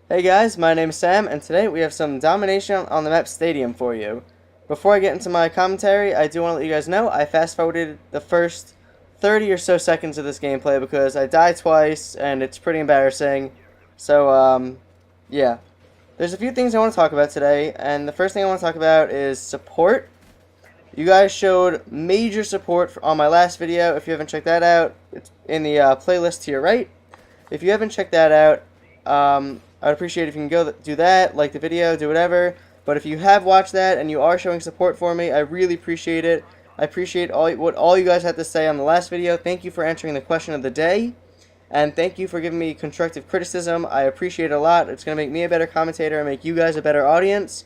Hey guys, my name is Sam, and today we have some Domination on the map Stadium for you. Before I get into my commentary, I do want to let you guys know I fast-forwarded the first 30 or so seconds of this gameplay because I died twice, and it's pretty embarrassing. So, yeah. There's a few things I want to talk about today, and the first thing I want to talk about is support. You guys showed major support on my last video. If you haven't checked that out, it's in the playlist to your right. If you haven't checked that out, I'd appreciate if you can go do that, like the video, do whatever. But if you have watched that and you are showing support for me, I really appreciate it. I appreciate what all you guys had to say on the last video. Thank you for answering the question of the day. And thank you for giving me constructive criticism. I appreciate it a lot. It's going to make me a better commentator and make you guys a better audience.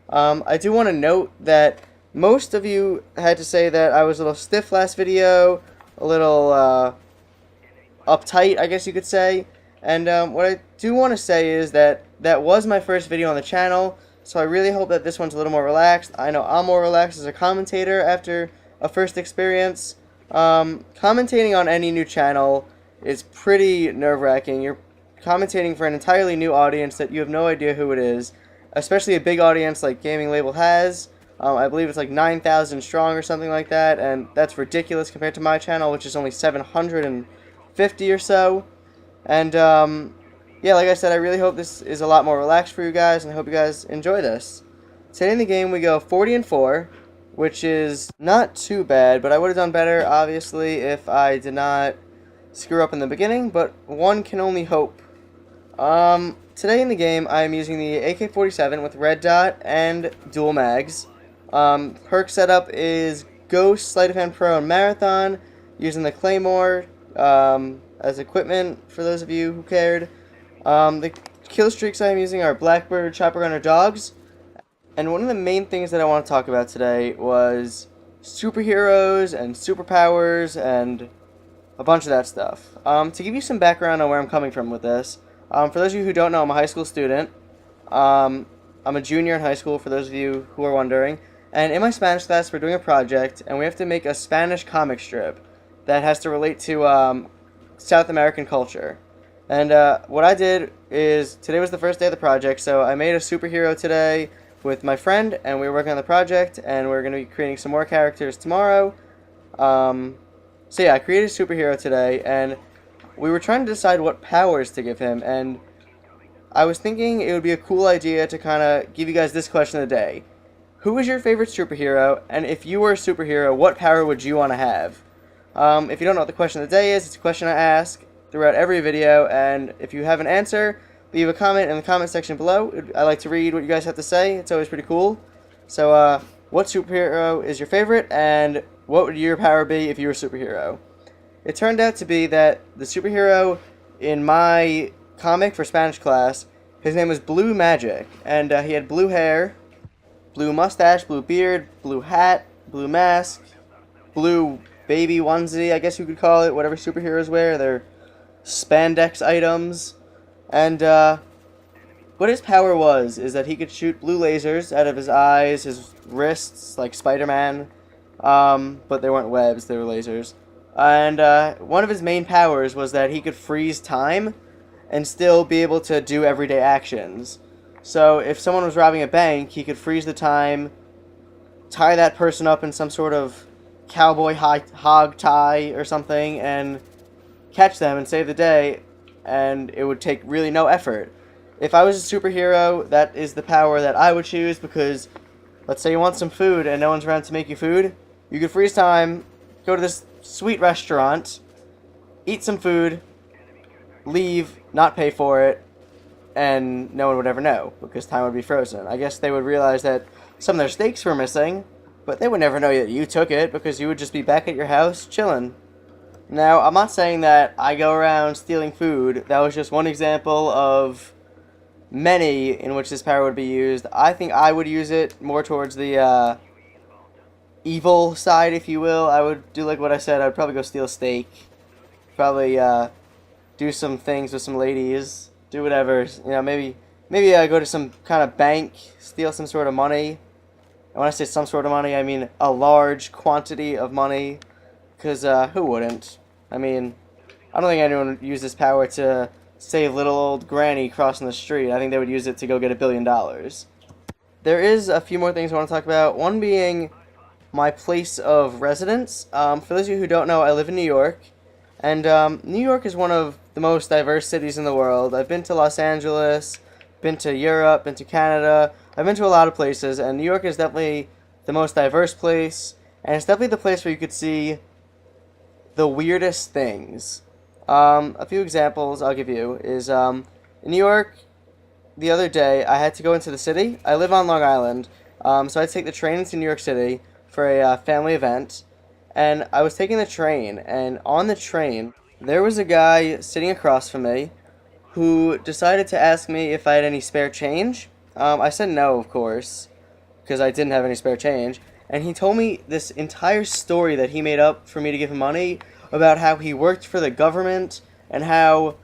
I do want to note that most of you had to say that I was a little stiff last video, a little uptight, I guess you could say. And what I do want to say is that that was my first video on the channel, so I really hope that this one's a little more relaxed. I know I'm more relaxed as a commentator after a first experience. Commentating on any new channel is pretty nerve-wracking. You're commentating for an entirely new audience that you have no idea who it is, especially a big audience like GamingLabel has. I believe it's like 9,000 strong or something like that, and that's ridiculous compared to my channel, which is only 750 or so. And, yeah, like I said, I really hope this is a lot more relaxed for you guys, and I hope you guys enjoy this. Today in the game, we go 40-4, which is not too bad, but I would have done better, obviously, if I did not screw up in the beginning, but one can only hope. Today in the game, I am using the AK-47 with red dot and dual mags. Perk setup is Ghost, Sleight of Hand Pro, and Marathon, using the Claymore, as equipment, for those of you who cared. The kill streaks I'm using are Blackbird, Chopper Gunner, Dogs. And one of the main things that I want to talk about today was superheroes and superpowers and a bunch of that stuff. To give you some background on where I'm coming from with this, for those of you who don't know, I'm a high school student. I'm a junior in high school, for those of you who are wondering. And in my Spanish class, we're doing a project, and we have to make a Spanish comic strip that has to relate to South American culture. And what I did is, today was the first day of the project, so I made a superhero today with my friend, and we were working on the project, and we're going to be creating some more characters tomorrow. So yeah, I created a superhero today, and we were trying to decide what powers to give him, and I was thinking it would be a cool idea to kind of give you guys this question of the day. Who is your favorite superhero, and if you were a superhero, what power would you want to have? If you don't know what the question of the day is, it's a question I ask throughout every video, and if you have an answer, leave a comment in the comment section below. I like to read what you guys have to say. It's always pretty cool. So, what superhero is your favorite, and what would your power be if you were a superhero? It turned out to be that the superhero in my comic for Spanish class, his name was Blue Magic, and he had blue hair, blue mustache, blue beard, blue hat, blue mask, blue baby onesie, I guess you could call it, whatever superheroes wear, they're spandex items. And what his power was is that he could shoot blue lasers out of his eyes, his wrists, like Spider-Man, but they weren't webs, they were lasers. And one of his main powers was that he could freeze time and still be able to do everyday actions. So if someone was robbing a bank, he could freeze the time, tie that person up in some sort of cowboy hog tie or something, and catch them and save the day, and it would take really no effort. If I was a superhero, that is the power that I would choose, because let's say you want some food and no one's around to make you food, you could freeze time, go to this sweet restaurant, eat some food, leave, not pay for it, and no one would ever know, because time would be frozen. I guess they would realize that some of their steaks were missing, but they would never know that you took it, because you would just be back at your house chilling. Now, I'm not saying that I go around stealing food. That was just one example of many in which this power would be used. I think I would use it more towards the evil side, if you will. I would do like what I said. I would probably go steal steak. Probably do some things with some ladies. Do whatever. You know, maybe go to some kind of bank, steal some sort of money. And when I say some sort of money, I mean a large quantity of money. Because who wouldn't? I mean, I don't think anyone would use this power to save little old granny crossing the street. I think they would use it to go get $1 billion. There is a few more things I want to talk about. One being my place of residence. For those of you who don't know, I live in New York. And New York is one of the most diverse cities in the world. I've been to Los Angeles, been to Europe, been to Canada. I've been to a lot of places, and New York is definitely the most diverse place. And it's definitely the place where you could see the weirdest things. A few examples I'll give you is in New York, the other day I had to go into the city. I live on Long Island, so I had to take the train into New York City for a family event. And I was taking the train, and on the train, there was a guy sitting across from me who decided to ask me if I had any spare change. I said no, of course, because I didn't have any spare change. And he told me this entire story that he made up for me to give him money about how he worked for the government and how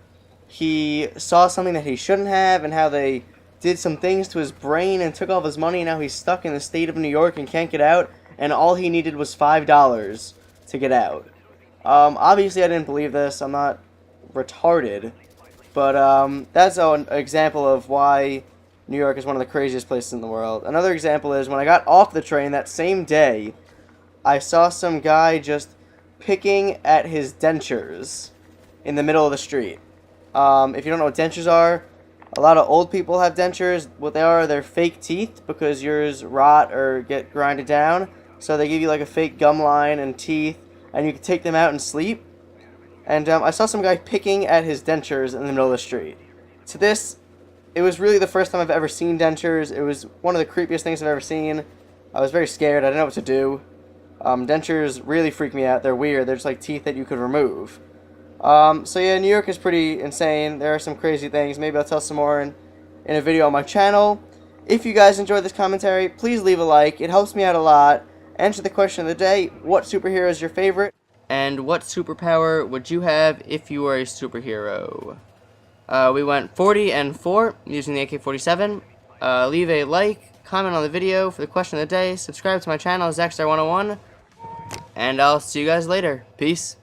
he saw something that he shouldn't have and how they did some things to his brain and took all of his money, and now he's stuck in the state of New York and can't get out, and all he needed was $5 to get out. Obviously I didn't believe this. I'm not retarded. But that's an example of why New York is one of the craziest places in the world. Another example is when I got off the train that same day, I saw some guy just picking at his dentures in the middle of the street. If you don't know what dentures are, a lot of old people have dentures. What they are, they're fake teeth because yours rot or get grinded down. So they give you like a fake gum line and teeth, and you can take them out and sleep. And I saw some guy picking at his dentures in the middle of the street. To this, it was really the first time I've ever seen dentures. It was one of the creepiest things I've ever seen. I was very scared. I didn't know what to do. Dentures really freak me out. They're weird. They're just like teeth that you could remove. So yeah, New York is pretty insane. There are some crazy things. Maybe I'll tell some more in a video on my channel. If you guys enjoyed this commentary, please leave a like. It helps me out a lot. Answer the question of the day: what superhero is your favorite? And what superpower would you have if you were a superhero? We went 40 and 4 using the AK-47. Leave a like, comment on the video for the question of the day, subscribe to my channel, Zachstar101, and I'll see you guys later. Peace.